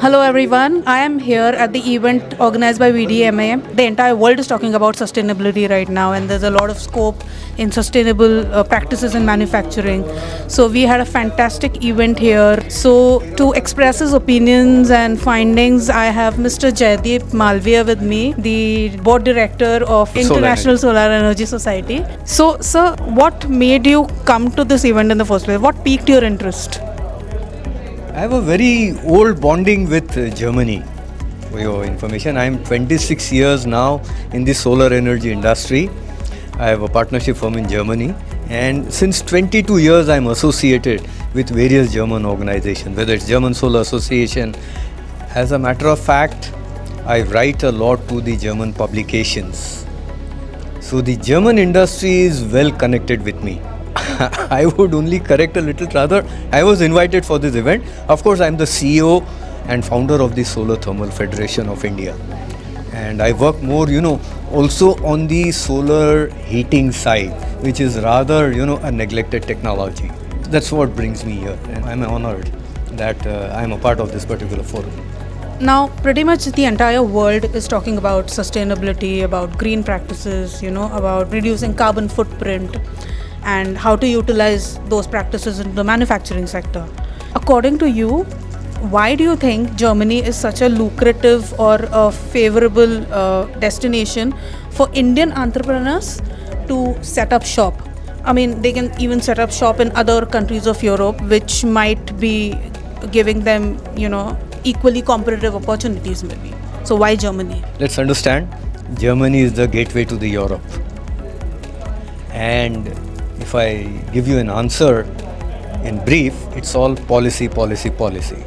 Hello everyone, I am here at the event organized by VDMA. The entire world is talking about sustainability right now, and there's a lot of scope in sustainable practices in manufacturing. So we had a fantastic event here. So to express his opinions and findings, I have Mr. Jaideep Malaviya with me, the board director of International Solar Energy Society. So sir, what made you come to this event in the first place? What piqued your interest? I have a very old bonding with Germany. For your information, I am 26 years now in the solar energy industry. I have a partnership firm in Germany, and since 22 years I am associated with various German organizations, whether it's German Solar Association. As a matter of fact, I write a lot to the German publications. So the German industry is well connected with me. I would only correct a little rather. I was invited for this event. Of course, I am the CEO and founder of the Solar Thermal Federation of India. And I work more, also on the solar heating side, which is rather, a neglected technology. That's what brings me here. And I'm honored that I'm a part of this particular forum. Now, pretty much the entire world is talking about sustainability, about green practices, about reducing carbon footprint, and how to utilize those practices in the manufacturing sector. According to you, why do you think Germany is such a lucrative or a favorable destination for Indian entrepreneurs to set up shop? I mean, they can even set up shop in other countries of Europe, which might be giving them, equally competitive opportunities maybe. So why Germany? Let's understand, Germany is the gateway to the Europe. And if I give you an answer in brief, it's all policy, policy, policy.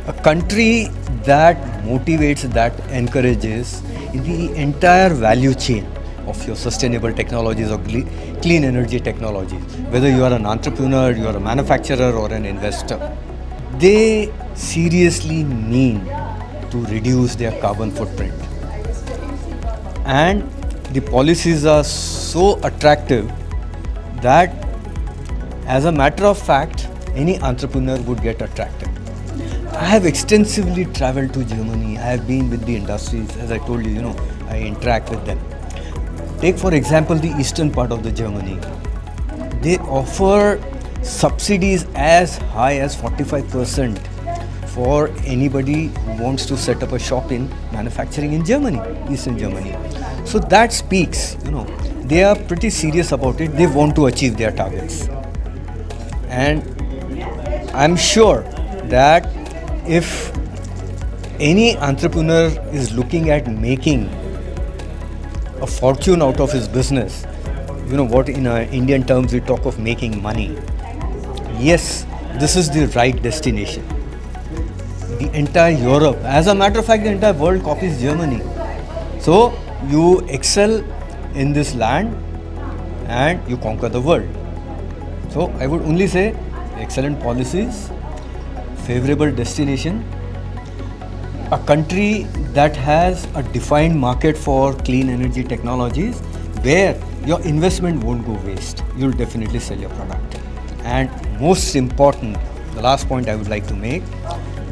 A country that motivates, that encourages the entire value chain of your sustainable technologies or clean energy technologies, whether you are an entrepreneur, you are a manufacturer or an investor, they seriously mean to reduce their carbon footprint. And the policies are so attractive that, as a matter of fact, any entrepreneur would get attracted. I have extensively traveled to Germany. I have been with the industries. As I told you, I interact with them. Take, for example, the eastern part of the Germany. They offer subsidies as high as 45% for anybody who wants to set up a shop in manufacturing in Germany, eastern Germany. So that speaks, they are pretty serious about it. They want to achieve their targets. And I'm sure that if any entrepreneur is looking at making a fortune out of his business, what in Indian terms we talk of making money, yes, this is the right destination. The entire Europe, as a matter of fact, the entire world copies Germany. So you excel in this land and you conquer the world. So I would only say excellent policies, favorable destination, a country that has a defined market for clean energy technologies where your investment won't go waste. You'll definitely sell your product. And most important, the last point I would like to make,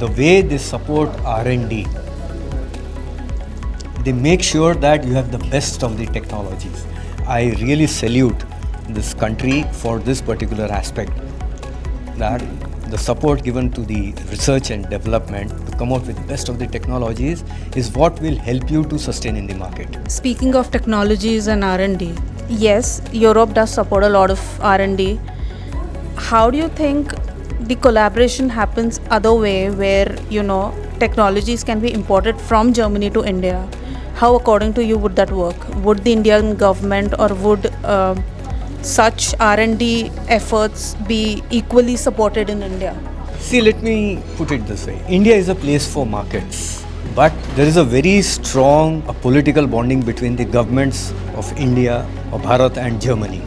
the way they support R&D. They make sure that you have the best of the technologies. I really salute this country for this particular aspect, that the support given to the research and development to come out with the best of the technologies is what will help you to sustain in the market. Speaking of technologies and R&D, yes, Europe does support a lot of R&D. How do you think the collaboration happens other way, where technologies can be imported from Germany to India? How, according to you, would that work? Would the Indian government or would such R&D efforts be equally supported in India? See, let me put it this way. India is a place for markets, but there is a very strong political bonding between the governments of India, of Bharat and Germany.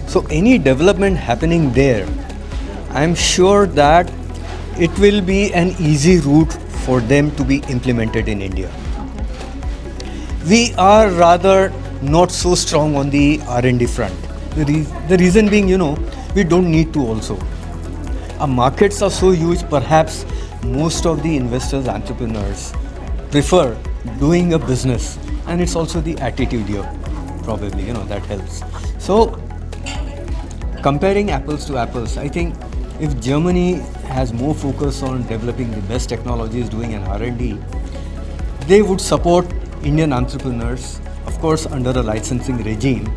So any development happening there, I am sure that it will be an easy route for them to be implemented in India. We are rather not so strong on the R&D front. The reason being, we don't need to also. Our markets are so huge, perhaps most of the investors, entrepreneurs prefer doing a business, and it's also the attitude here, probably, that helps. So, comparing apples to apples, I think if Germany has more focus on developing the best technologies, doing an R&D, they would support Indian entrepreneurs, of course, under a licensing regime,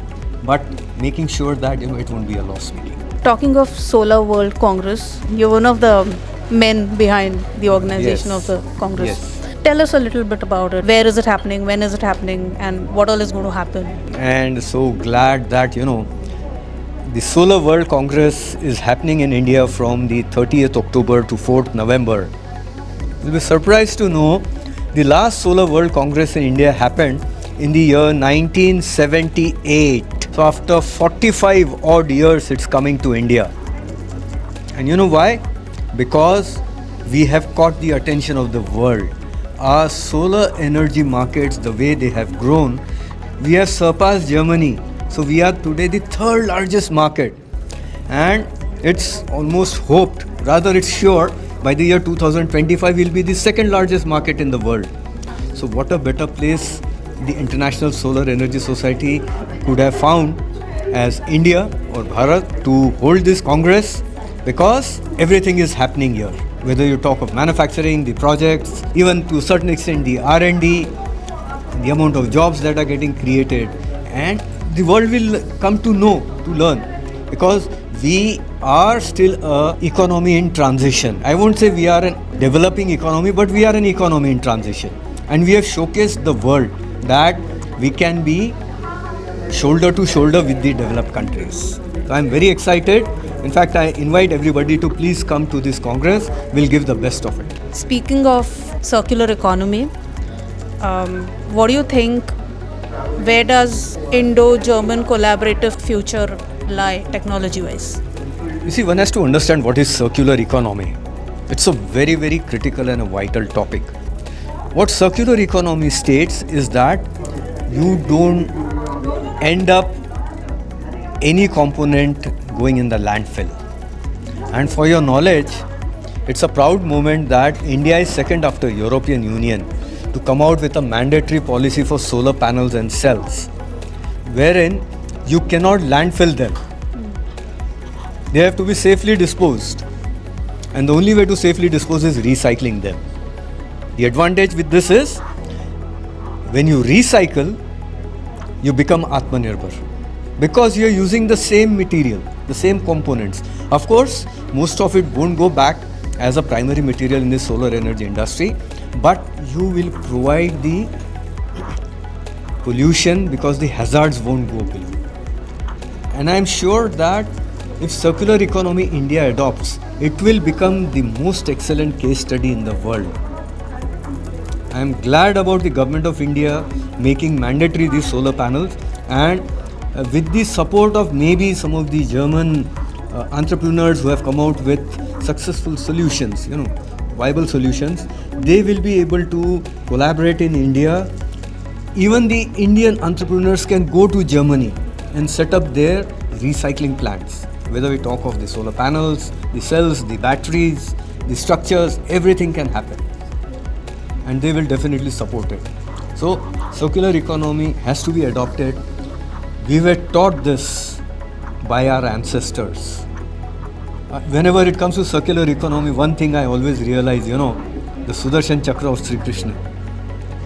but making sure that it won't be a loss making. Talking of Solar World Congress, you're one of the men behind the organization Yes. of the Congress. Yes. Tell us a little bit about it. Where is it happening? When is it happening? And what all is going to happen? And so glad that, the Solar World Congress is happening in India from the 30th October to 4th November. You'll be surprised to know the last Solar World Congress in India happened in the year 1978. So after 45 odd years, it's coming to India. And you know why? Because we have caught the attention of the world. Our solar energy markets, the way they have grown, we have surpassed Germany. So we are today the third largest market. And it's almost hoped, rather it's sure, by the year 2025 we'll be the second largest market in the world. So what a better place the International Solar Energy Society could have found as India or Bharat to hold this Congress, because everything is happening here. Whether you talk of manufacturing, the projects, even to a certain extent the R&D, the amount of jobs that are getting created, and the world will come to know, to learn, because we are still a economy in transition. I won't say we are a developing economy, but we are an economy in transition. And we have showcased the world that we can be shoulder to shoulder with the developed countries. So I'm very excited. In fact, I invite everybody to please come to this Congress. We'll give the best of it. Speaking of circular economy, what do you think? Where does Indo-German collaborative future lie technology-wise? You see, one has to understand what is circular economy. It's a very, very critical and a vital topic. What circular economy states is that you don't end up any component going in the landfill. And for your knowledge, it's a proud moment that India is second after European Union to come out with a mandatory policy for solar panels and cells, wherein you cannot landfill them. They have to be safely disposed. And the only way to safely dispose is recycling them. The advantage with this is, when you recycle, you become Atmanirbhar, because you are using the same material, the same components. Of course, most of it won't go back as a primary material in the solar energy industry, but you will provide the pollution because the hazards won't go below. And I am sure that if circular economy India adopts, it will become the most excellent case study in the world. I am glad about the government of India making mandatory these solar panels, and with the support of maybe some of the German entrepreneurs who have come out with successful solutions, viable solutions, they will be able to collaborate in India. Even the Indian entrepreneurs can go to Germany and set up their recycling plants. Whether we talk of the solar panels, the cells, the batteries, the structures, everything can happen. And they will definitely support it. So, circular economy has to be adopted. We were taught this by our ancestors. Whenever it comes to circular economy, one thing I always realize, the Sudarshan Chakra of Sri Krishna.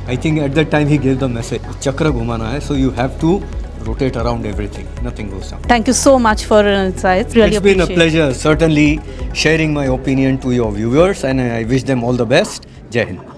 I think at that time he gave the message, Chakra ghumana hai, so you have to rotate around everything. Nothing goes down. Thank you so much for your insights. Really It's been a appreciate pleasure, certainly sharing my opinion to your viewers, and I wish them all the best. Jai Hind.